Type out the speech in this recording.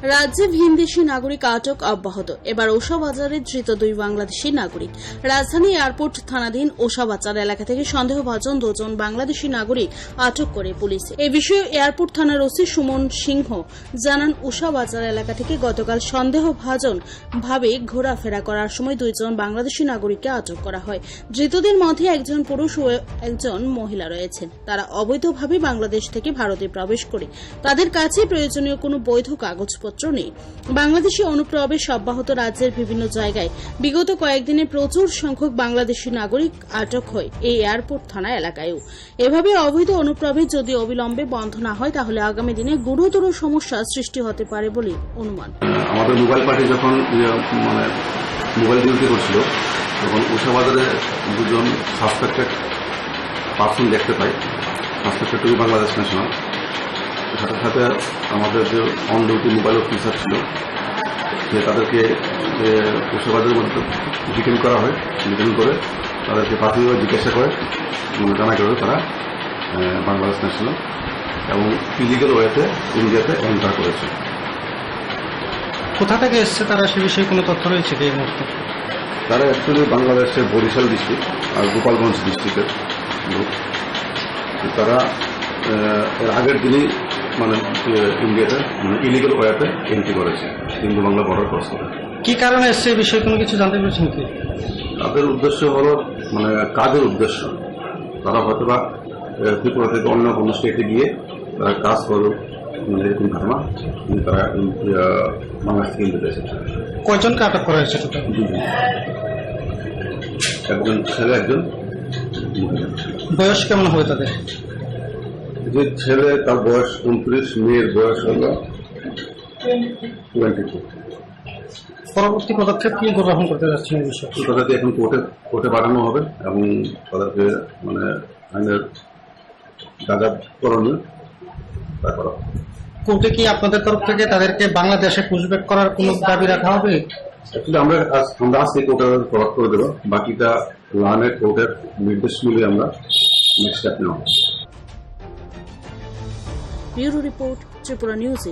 রাজ্যে ভিনদেশী নাগরিক আটক অব্যাহত। এবার ওসা বাজারে ধৃত 2 বাংলাদেশী নাগরিক। রাজধানী এয়ারপোর্ট থানাধীন ওসা বাজার এলাকা থেকে সন্দেহভাজন 2 জন বাংলাদেশী নাগরিক আটক করে পুলিশ। এ বিষয়ে এয়ারপোর্ট থানার ওসি সুমন সিংহ জানান, ওসা বাজার এলাকা থেকে গতকাল সন্দেহভাজন ভাবে ঘোরাফেরা করার সময় 2 জন বাংলাদেশী নাগরিককে আটক করা হয়। ধৃতদের মধ্যে একজন পুরুষ ও একজন মহিলা রয়েছেন। তারা অবৈধভাবে বাংলাদেশ থেকে ভারতে প্রবেশ করে তাদের কাছে প্রয়োজনীয় কোনো বৈধ কাগজপত্র নেই। বাংলাদেশি অনুপ্রবেশ অব্যাহত। রাজ্যের বিভিন্ন জায়গায় বিগত কয়েকদিনে প্রচুর সংখ্যক বাংলাদেশি নাগরিক আটক হয় এই এয়ারপোর্ট থানা এলাকায়ও। এভাবে অবৈধ অনুপ্রবেশ যদি অবিলম্বে বন্ধ না হয় তাহলে আগামী দিনে গুরুতর সমস্যা সৃষ্টি হতে পারে বলে অনুমান। আমাদের মোবাইল পার্টি যখন মোবাইল ডিউটি করছিল তখন ওসা বাজারে 2 জন সাসপেক্টেড পার্সন দেখতে পাই। Suspected to Bangladesh national. সাথে সাথে আমাদের যে অন ডিউটি মোবাইল অফিসার ছিল যে তাদেরকে ওসা বাজারের মধ্যে ডিটেইন করা হয়। ডিটেইন করে তাদেরকে প্রাথমিকভাবে জিজ্ঞাসা করে জানা গেল তারা বাংলাদেশ ন্যাশনাল এবং ইলিগাল ওয়েতে ইন্ডিয়াতে এন্টার করেছে। কোথা থেকে এসছে তারা, সে বিষয়ে কোনো তথ্য রয়েছে কি এই মুহূর্তে? তারা অ্যাকচুয়ালি বাংলাদেশের বরিশাল ডিস্ট্রিক্ট আর গোপালগঞ্জ ডিস্ট্রিক্টের লোক। তারা এর আগের দিনই ইন্ডিয়াতে ইলিগাল ওয়েতে এন্ট্রি করেছে, হিন্দু বাংলা বর্ডার ক্রস করে। কি কারণে এসছে এই বিষয়ে কোনো কিছু জানতে পেরেছেন কি? তাদের উদ্দেশ্য হলো কাজের উদ্দেশ্য। তারা হয়তোবা ত্রিপুরা থেকে অন্য কোনো স্টেটে গিয়ে তারা কাজ করুক এরকম ধারণা। তারা বাংলাদেশ থেকে ইন্ডিয়াতে এসেছে। কয়জনকে আটক করা হয়েছে টোটাল? 2 জন, একজন ছেলে একজন মহিলা। বয়স কেমন হবে তাদের? যে ছেলে তার বয়স 29, মেয়ের বয়স হল 22। পরবর্তী পদক্ষেপ কি গ্রহণ করতে যাচ্ছেন এই বিষয়ে? তাদেরকে এখন কোর্টে পাঠানো হবে এবং তাদেরকে আইনের যা করণীয় তা করা হবে। কোর্টে কি আপনাদের তরফ থেকে তাদেরকে বাংলাদেশে পুশব্যাক করার কোনো দাবি রাখা হবে? আমরা আজকে কোর্টে প্রভাব করে দেবো। বাকিটা লানের কোর্টের নির্দেশ মিলে আমরা নেক্সট স্টেপ নেওয়া। Bureau report, Tripura news.